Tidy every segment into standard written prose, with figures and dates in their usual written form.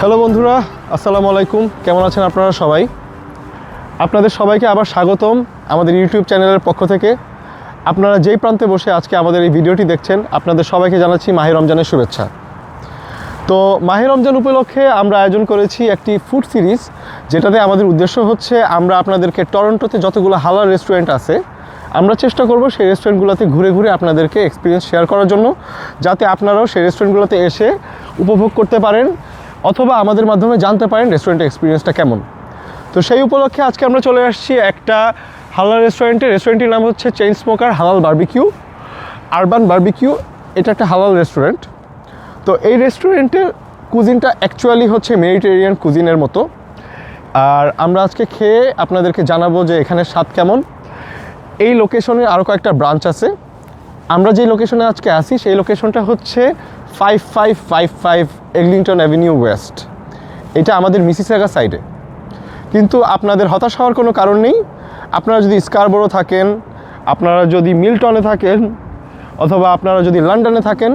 Hello বন্ধুরা, আসসালামু আলাইকুম। কেমন আছেন আপনারা সবাই? আপনাদের সবাইকে আবার স্বাগতম আমাদের ইউটিউব চ্যানেলের পক্ষ থেকে। আপনারা যেই প্রান্তে বসে আজকে আমাদের এই ভিডিওটি দেখছেন, আপনাদের সবাইকে জানাচ্ছি মাহে রমজানের শুভেচ্ছা। তো মাহে রমজান উপলক্ষে আমরা আয়োজন করেছি একটি ফুড সিরিজ, যেটাতে আমাদের উদ্দেশ্য হচ্ছে আমরা আপনাদেরকে টরন্টোতে যতগুলো হালাল রেস্টুরেন্ট আছে আমরা চেষ্টা করব সেই রেস্টুরেন্টগুলোতে ঘুরে ঘুরে আপনাদেরকে এক্সপিরিয়েন্স শেয়ার করার জন্য, যাতে আপনারাও সেই রেস্টুরেন্টগুলোতে এসে উপভোগ করতে পারেন অথবা আমাদের মাধ্যমে জানতে পারেন রেস্টুরেন্টের এক্সপিরিয়েন্সটা কেমন। তো সেই উপলক্ষে আজকে আমরা চলে আসছি একটা হালাল রেস্টুরেন্টের নাম হচ্ছে চেইন স্মোকার হালাল বারবিকিউ, আরবান বারবিকিউ। এটা একটা হালাল রেস্টুরেন্ট। তো এই রেস্টুরেন্টের কুজিনটা অ্যাকচুয়ালি হচ্ছে মেডিটেরিয়ান কুজিনের মতো। আর আমরা আজকে খেয়ে আপনাদেরকে জানাবো যে এখানে স্বাদ কেমন। এই লোকেশনের আরও কয়েকটা ব্রাঞ্চ আছে। আমরা যে লোকেশনে আজকে আসি সেই লোকেশনটা হচ্ছে 5555 এগলিংটন অ্যাভিনিউ ওয়েস্ট। এটা আমাদের মিসিসাগা সাইডে। কিন্তু আপনাদের হতাশ হওয়ার কোনো কারণ নেই। আপনারা যদি স্কারবোরো থাকেন, আপনারা যদি মিল্টনে থাকেন, অথবা আপনারা যদি লন্ডনে থাকেন,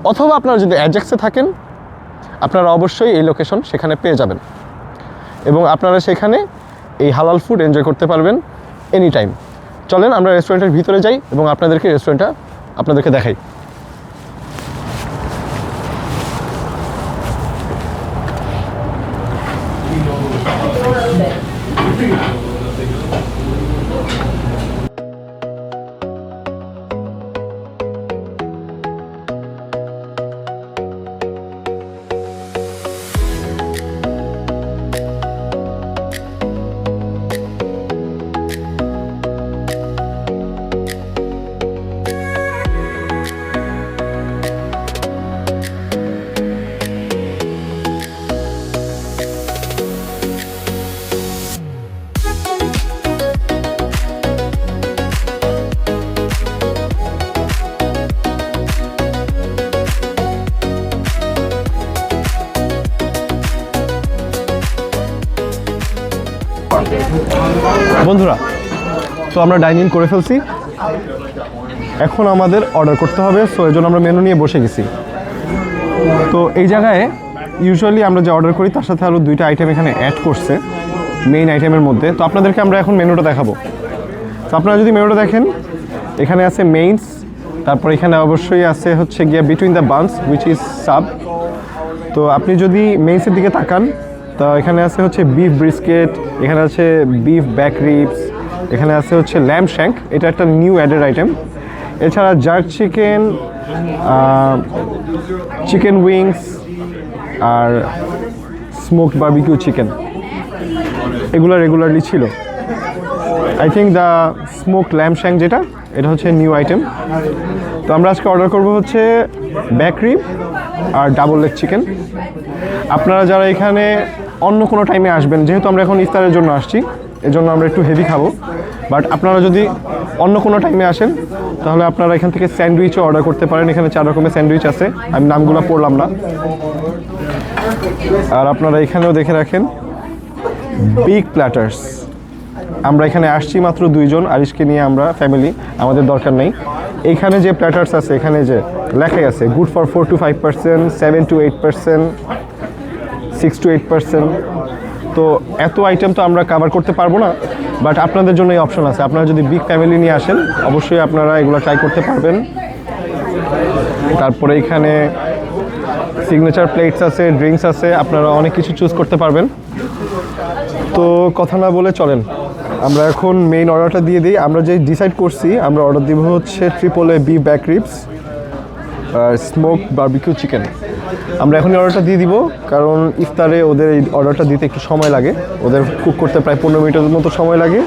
অথবা আপনারা যদি অ্যাজেক্সে থাকেন, আপনারা অবশ্যই এই লোকেশন সেখানে পেয়ে যাবেন এবং আপনারা সেখানে এই হালাল ফুড এনজয় করতে পারবেন এনি টাইম। চলেন আমরা রেস্টুরেন্টের ভিতরে যাই এবং আপনাদেরকে রেস্টুরেন্টটা আপনাদেরকে দেখাই। বন্ধুরা, তো আমরা ডাইনিং করে ফেলছি, এখন আমাদের অর্ডার করতে হবে। সো এই জন্য আমরা মেনু নিয়ে বসে গেছি। তো এই জায়গায় ইউজুয়ালি আমরা যে অর্ডার করি তার সাথে আরও দুইটা আইটেম এখানে অ্যাড করছে মেইন আইটেমের মধ্যে। তো আপনাদেরকে আমরা এখন মেনুটা দেখাবো। তো আপনারা যদি মেনুটা দেখেন, এখানে আছে মেইনস, তারপর এখানে অবশ্যই আছে হচ্ছে গিয়া between the Banas which is sub. তো আপনি যদি মেইনসের দিকে তাকান, তো এখানে আছে হচ্ছে বিফ ব্রিস্কেট, এখানে আছে বিফ ব্যাক রিবস, এখানে আছে হচ্ছে ল্যাম্ব শ্যাঙ্ক, এটা একটা নিউ অ্যাডেড আইটেম। এছাড়া জার্ক চিকেন, চিকেন উইংস আর স্মোকড বারবিকিউ চিকেন, এগুলো রেগুলারলি ছিল। I think the smoked lamb shank যেটা, এটা হচ্ছে নিউ আইটেম। তো আমরা আজকে অর্ডার করবো হচ্ছে ব্যাক রিব আর ডাবল লেগ চিকেন। আপনারা যারা এখানে অন্য কোনো টাইমে আসবেন, যেহেতু আমরা এখন ইফতারের জন্য আসছি, এজন্য আমরা একটু হেভি খাবো, বাট আপনারা যদি অন্য কোনো টাইমে আসেন তাহলে আপনারা এখান থেকে স্যান্ডউইচও অর্ডার করতে পারেন। এখানে 4 রকমের স্যান্ডউইচ আছে, আমি নামগুলো পড়লাম না। আর আপনারা এখানেও দেখে রাখেন বিগ প্ল্যাটার্স। আমরা এখানে আসছি মাত্র 2 জন, আরিশকে নিয়ে আমরা ফ্যামিলি, আমাদের দরকার নেই। এইখানে যে প্ল্যাটার্স আছে, এখানে যে লেখাই আছে good for 4 to 5%, 7 to 8%, 6 to 8%। তো এত আইটেম তো আমরা কভার করতে পারবো না, বাট আপনাদের জন্য এই অপশন আছে। আপনারা যদি বিগ ফ্যামিলি নিয়ে আসেন, অবশ্যই আপনারা এগুলো ট্রাই করতে পারবেন। তারপরে এখানে সিগনেচার প্লেটস আছে, ড্রিঙ্কস আছে, আপনারা অনেক কিছু চুজ করতে পারবেন। তো কথা না বলে চলেন আমরা এখন মেইন অর্ডারটা দিয়ে দিই। আমরা যে ডিসাইড করছি, আমরা অর্ডার দিব হচ্ছে triple A beef back ribs আর স্মোক বারবিকিউ চিকেন। আমরা এখনই অর্ডারটা দিয়ে দিব, কারণ ইফতারে ওদের এই অর্ডারটা দিতে একটু সময় লাগে, ওদের কুক করতে প্রায় 15 মিনিটের মতো সময় লাগে।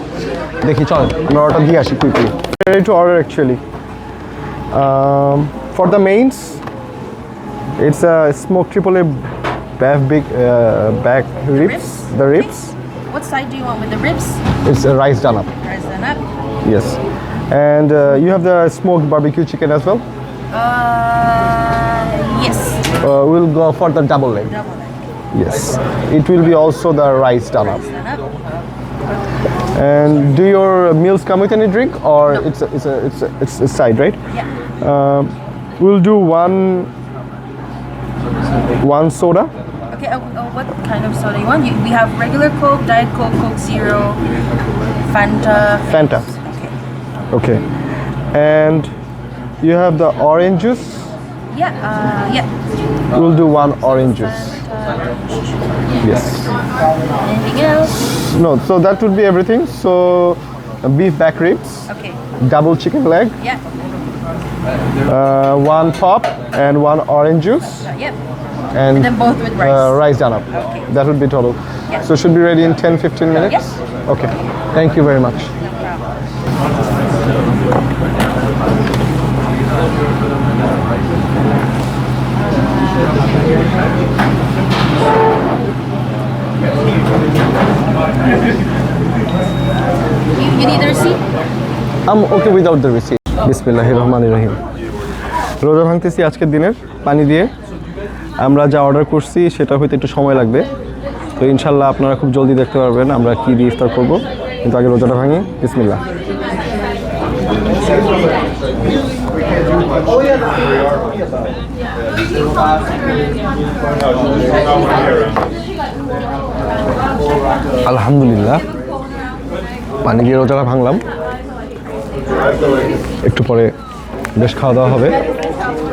দেখি চলেন আমরা অর্ডারটা দিয়ে আসি quickly. Ready to order actually for the means, it's a smoke triple A back ribs, the ribs. What side do you want with the ribs? It's a rice done up. Rice done up. Yes. And you have the smoked barbecue chicken as well? Yes. We'll go for the double leg. Double leg. Yes. It will be also the rice done up. Rice done up. And do your meals come with any drink, or No. it's a side, right? Yeah. We'll do one soda. Okay. what kind of soda you want. We have regular Coke, Diet Coke, Coke Zero, Fanta. Fanta. Okay. And you have the orange juice? Yeah. We'll do one orange juice. Yes. Anything else? No, so that would be everything. So beef back ribs, Okay. double chicken leg, Yeah. one pop and one orange juice, Yep. and And then both with rice. rice done up. Okay. That would be total. Yeah. So should be ready in 10-15 minutes? Yes. Okay. Thank you very much. You need the receipt? I'm okay without the receipt. বিসমিল্লাহির রহমানির রহিম। রোজা ভাঙতেছি আজকের দিনের পানি দিয়ে। আমরা যা order করছি সেটা হইতে একটু সময় লাগবে, তো ইনশাল্লাহ আপনারা খুব জলদি দেখতে পারবেন আমরা কি দিয়ে ইফতার করব। কিন্তু আগে রোজাটা ভাঙি। বিসমিল্লাহ। আলহামদুলিল্লাহ পানি দিয়ে রোজাটা ভাঙলাম। একটু পরে বেশ খাওয়া দাওয়া হবে,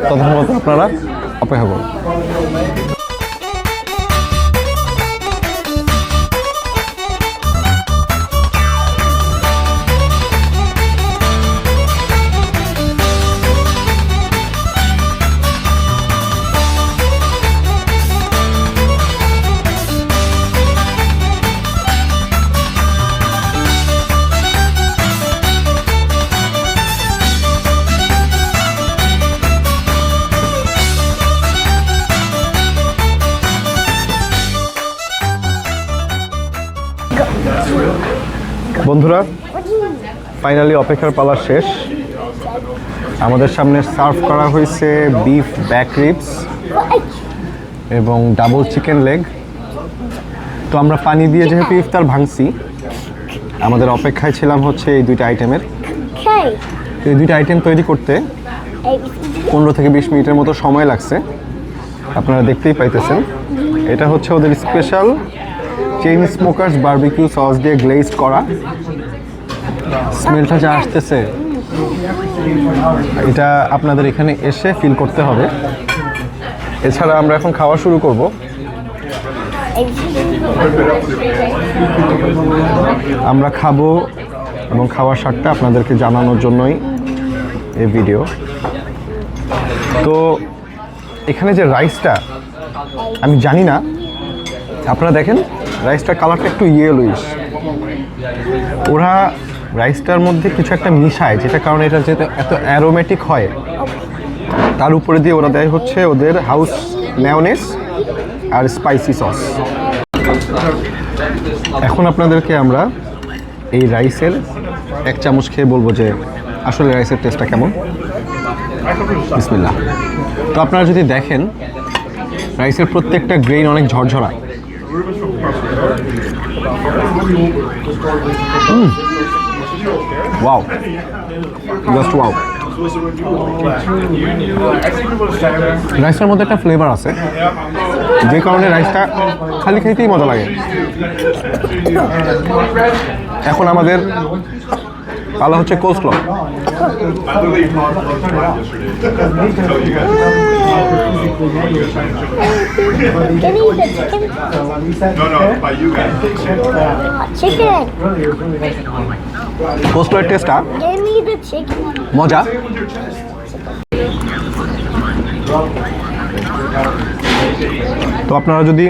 ততক্ষণ মতো আপনারা অপেক্ষা করুন। বন্ধুরা, ফাইনালি অপেক্ষার পালা শেষ। আমাদের সামনে সার্ভ করা হয়েছে বিফ ব্যাক রিবস এবং ডাবল চিকেন লেগ। তো আমরা পানি দিয়ে যেহেতু ইফতার ভাঙছি, আমাদের অপেক্ষায় ছিলাম হচ্ছে এই দুইটা আইটেমের। এই দুইটা আইটেম তৈরি করতে 15 থেকে 20 মিনিটের মতো সময় লাগছে, আপনারা দেখতেই পাইতেছেন। এটা হচ্ছে ওদের special chain smokers barbecue sauce দিয়ে গ্লেজড করা। স্মেলটা যা আসতেছে, এটা আপনাদের এখানে এসে ফিল করতে হবে। এছাড়া আমরা এখন খাওয়া শুরু করব। আমরা খাবো এবং খাওয়ার স্বাদটা আপনাদেরকে জানানোর জন্যই এই ভিডিও। তো এখানে যে রাইসটা, আমি জানি না, আপনারা দেখেন রাইসটার কালারটা একটু ইয়েলোইশ। ওরা রাইসটার মধ্যে কিছু একটা মিশায়, যেটা কারণে এটা যেটা এত অ্যারোমেটিক হয়। তার উপরে দিয়ে ওরা দেয় হচ্ছে ওদের হাউস মেয়োনেজ আর স্পাইসি সস। এখন আপনাদেরকে আমরা এই রাইসের এক চামচ খেয়ে বলবো যে আসলে রাইসের টেস্টটা কেমন। বিসমিল্লাহ। তো আপনারা যদি দেখেন রাইসের প্রত্যেকটা গ্রেইন অনেক ঝরঝরা। Wow, just wow. রাইসটার মধ্যে একটা ফ্লেভার আছে, যে কারণে রাইসটা খালি খেতেই মজা লাগে। এখন আমাদের পালা হচ্ছে কোস্টল। Chicken. কোস্টলের টেস্টটা Give me the chicken. মজা। তো আপনারা যদি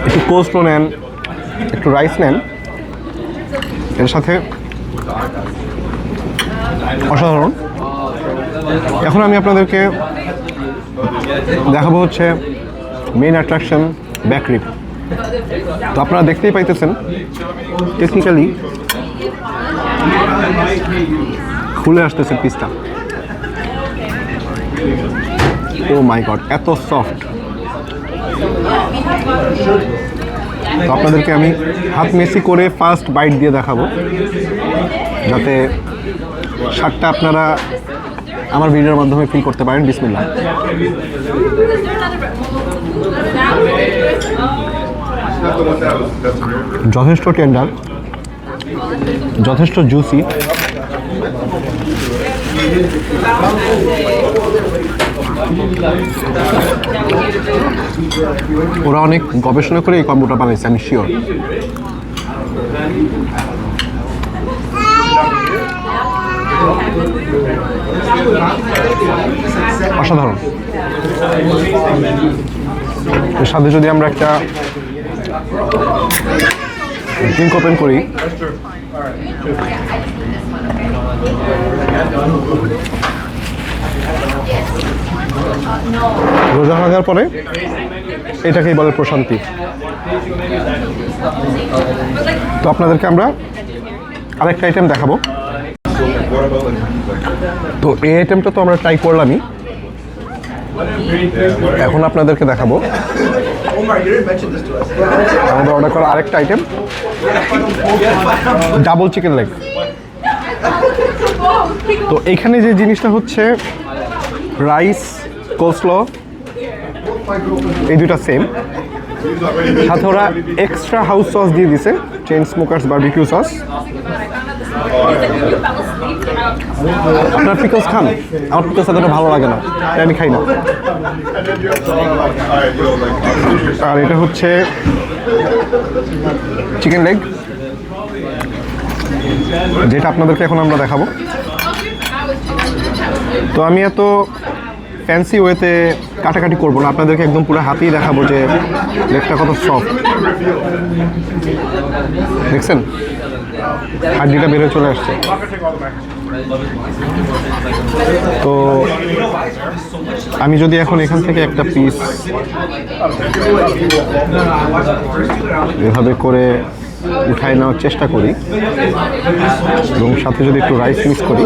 একটু কোস্টল নেন, একটু রাইস নেন, এর সাথে অসাধারণ। এখন আমি আপনাদেরকে দেখাবো হচ্ছে মেইন অ্যাট্রাকশন ব্যাক রিব। তো আপনারা দেখতেই পাইতেছেন টেকনিক্যালি খুলে আসতেছে পিসটা। ও মাই গড, এত সফট। তো আপনাদেরকে আমি হাত মেসি করে ফার্স্ট বাইট দিয়ে দেখাবো, যাতে স্বাদটা আপনারা আমার ভিডিওর মাধ্যমে ফিল করতে পারেন। বিসমিল্লাহ। যথেষ্ট টেন্ডার, যথেষ্ট জুসি। ওরা অনেক গবেষণা করে এই কম্বোটা বানাইছে, আমি শিওর। অসাধারণ। এর সাথে যদি আমরা একটা ড্রিঙ্ক ওপেন করি, রোজা ভাঙার পরে এটাকেই বলে প্রশান্তি। তো আপনাদেরকে আমরা আরেকটা আইটেম দেখাবো। তো এই আইটেমটা তো আমরা ট্রাই করলামই, এখন আপনাদেরকে দেখাবো আমাদের অর্ডার করা আরেকটা আইটেম, ডাবল চিকেন লেগ। তো এখানে যে জিনিসটা হচ্ছে রাইস, কোলস্ল এই দুটা সেম, সাথে ওরা এক্সট্রা হাউস সস দিয়ে দিছে, চেইন স্মোকার্স বারবিকিউ সস। আপনার পিকলস খান? আমার পিকলস এতটা ভালো লাগে না, তাই আমি খাই না। আর এটা হচ্ছে চিকেন লেগ, যেটা আপনাদেরকে এখন আমরা দেখাবো। তো আমি এত ফ্যান্সি ওয়েতে কাটাকাটি করবো না, আপনাদেরকে একদম পুরো হাতেই দেখাবো যে লেগটা কত সফট। দেখছেন হাড্ডিটা বেরো চলে আসছে। তো আমি যদি এখন এখান থেকে একটা পিস এভাবে করে উঠায় নেওয়ার চেষ্টা করি এবং সাথে যদি একটু রাইস মিক্স করি,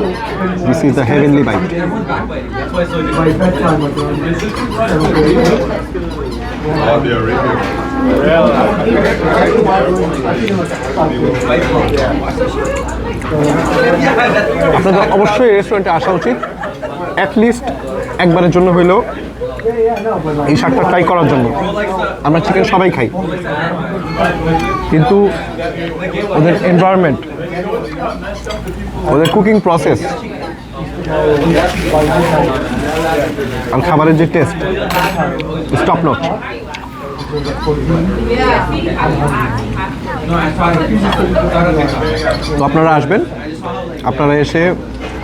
this is the heavenly bite. আপনাদের অবশ্যই রেস্টুরেন্টে আসা উচিত, অ্যাটলিস্ট একবারের জন্য হইলেও এই শাকটা ট্রাই করার জন্য। আমরা চিকেন সবাই খাই, কিন্তু ওদের এনভায়রনমেন্ট, ওদের কুকিং প্রসেস আর খাবারের যে টেস্ট, টপ নচ। তো আপনারা আসবেন, আপনারা এসে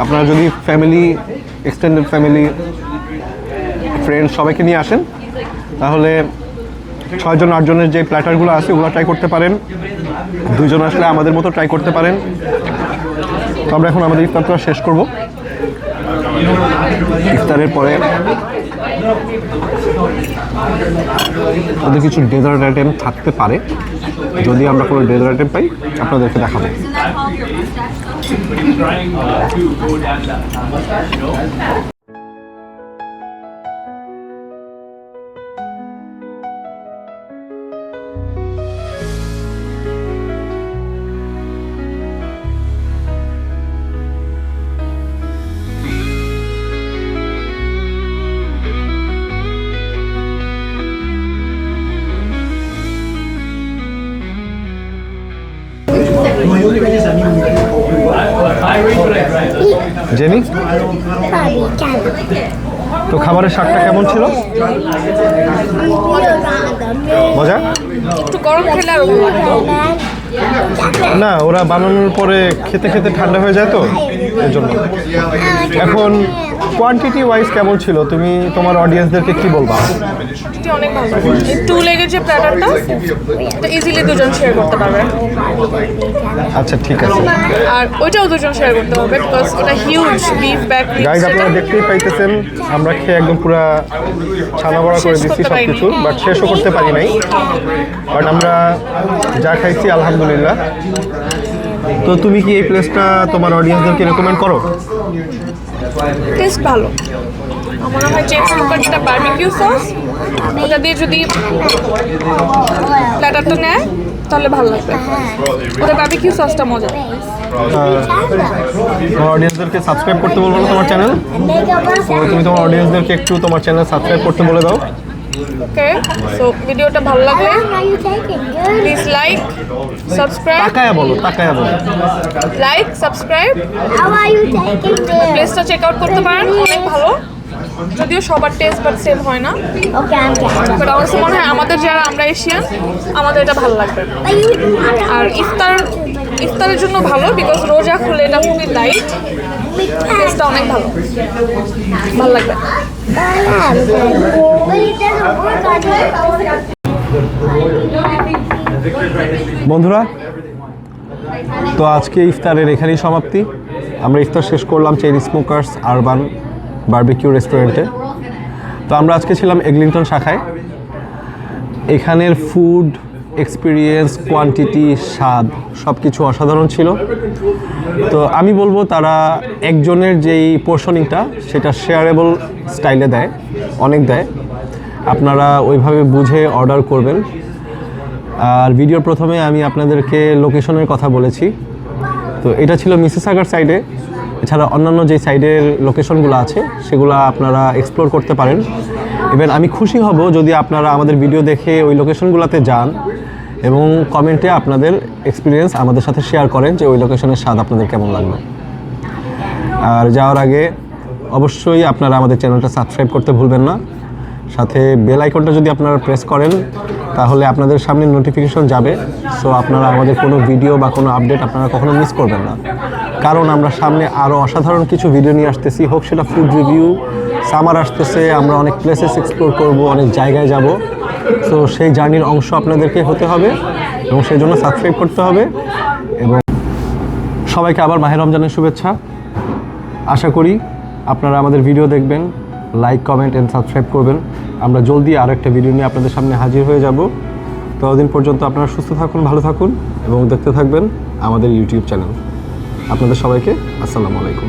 আপনারা যদি ফ্যামিলি, এক্সটেন্ডেড ফ্যামিলি, ফ্রেন্ডস সবাইকে নিয়ে আসেন, তাহলে 6 জন 8 জনের যে প্ল্যাটারগুলো আছে ওগুলো ট্রাই করতে পারেন। 2 জন আসলে আমাদের মতো ট্রাই করতে পারেন। তো আমরা এখন আমাদের ইফতারটা শেষ করব। ইফতারের পরে ওদের কিছু ডেজার্ট আইটেম থাকতে পারে, যদি আমরা কোনো ডেজার্ট আইটেম পাই আপনাদেরকে দেখাবো। জেনি, তো খাবারের স্বাদটা কেমন ছিল? মজা? একটু গরম খেলে আরো ভালো লাগে। না, ওরা বানানোর পরে খেতে খেতে ঠান্ডা হয়ে যায়, তো এর জন্য। এখন কোয়ান্টিটি ওয়াইজ কেমন ছিল? তুমি তোমার অডিয়েন্সদেরকে কি বলবা? এটি অনেক ভালো। এই 2 লেগের যে প্ল্যাটারটা, এটা ইজিলি 2 জন শেয়ার করতে পারবে। আচ্ছা, ঠিক আছে। আর ওইটাও 2 জন শেয়ার করতে পারবে, বিকজ ওটা হিউজ বিফ ব্যাক। গাইজ, আপনারা দেখতেই পাইতেছেন আমরা খেয়ে একদম পুরা ছানা বড়া করে দিচ্ছি সব কিছু, বাট শেষও করতে পারি নাই। বাট আমরা যা খাইছি আলহামদুলিল্লাহ। তো তুমি কি এই প্লেসটা তোমার অডিয়েন্সদেরকে রেকমেন্ড করো? টেস্ট ভালো। আমার মনে হয় চেন স্মোকার যেটা বারবিকিউ সস, ওটা দিয়ে যদি প্ল্যাটারটা নেয় তাহলে ভালো লাগবে। ওটা বারবিকিউ সসটা মজা। তোমার অডিয়েন্সদেরকে সাবস্ক্রাইব করতে বলবো না তোমার চ্যানেল? তো তুমি তোমার অডিয়েন্সদেরকে একটু তোমার চ্যানেল সাবস্ক্রাইব করতে বলে দাও। ওকে সো ভিডিওটা ভালো লাগলে How are you taking? Good. Please like subscribe তাকায়া বলো। Like subscribe How are you taking this? প্লেসটা চেক আউট করতে পারেন অনেক ভালো যদিও সবার টেস্ট বাট সেম হয় না Okay, I'm taking. বাট আমার কাছে মনে হয় আমাদের যারা আমরা এশিয়ান আমাদের এটা ভালো লাগবে But you আর ইফতারের জন্য ভালো বিকজ রোজা খুলে এটা খুবই লাইট টেস্টটা অনেক ভালো ভালো লাগবে But it doesn't work on it. বন্ধুরা, তো আজকে ইফতারের এখানেই সমাপ্তি। আমরা ইফতার শেষ করলাম চেরি স্মোকার্স আরবান বারবিকিউ রেস্টুরেন্টে। তো আমরা আজকে ছিলাম এগলিংটন শাখায়। এখানের ফুড এক্সপিরিয়েন্স, কোয়ান্টিটি, স্বাদ সব কিছু অসাধারণ ছিল। তো আমি বলবো তারা একজনের যেই পোর্শনিংটা সেটা শেয়ারেবল স্টাইলে দেয়, অনেক দেয়। আপনারা ওইভাবে বুঝে অর্ডার করবেন। আর ভিডিওর প্রথমে আমি আপনাদেরকে লোকেশনের কথা বলেছি। তো এটা ছিল মিসিসাগার সাইডে। এছাড়া অন্যান্য যে সাইডের লোকেশনগুলো আছে সেগুলো আপনারা এক্সপ্লোর করতে পারেন। ইভেন আমি খুশি হব যদি আপনারা আমাদের ভিডিও দেখে ওই লোকেশনগুলোতে যান এবং কমেন্টে আপনাদের এক্সপিরিয়েন্স আমাদের সাথে শেয়ার করেন যে ওই লোকেশনের স্বাদ আপনাদের কেমন লাগলো। আর যাওয়ার আগে অবশ্যই আপনারা আমাদের চ্যানেলটা সাবস্ক্রাইব করতে ভুলবেন না। সাথে বেল আইকনটা যদি আপনারা প্রেস করেন তাহলে আপনাদের সামনে নোটিফিকেশন যাবে। সো আপনারা আমাদের কোনো ভিডিও বা কোনো আপডেট আপনারা কখনো মিস করবেন না, কারণ আমরা সামনে আরও অসাধারণ কিছু ভিডিও নিয়ে আসতেছি। হোক সেটা ফুড রিভিউ, সামার আসতেছে, আমরা অনেক প্লেসেস এক্সপ্লোর করব, অনেক জায়গায় যাব। সো সেই জার্নির অংশ আপনাদেরকে হতে হবে এবং সেই জন্য সাবস্ক্রাইব করতে হবে। এবং সবাইকে আবার মাহে রমজানের শুভেচ্ছা। আশা করি আপনারা আমাদের ভিডিও দেখবেন, লাইক, কমেন্ট এন্ড সাবস্ক্রাইব করবেন। আমরা জলদি আর একটা ভিডিও নিয়ে আপনাদের সামনে হাজির হয়ে যাব। ততদিন পর্যন্ত আপনারা সুস্থ থাকুন, ভালো থাকুন এবং দেখতে থাকবেন আমাদের ইউটিউব চ্যানেল। আপনাদের সবাইকে আসসালামু আলাইকুম।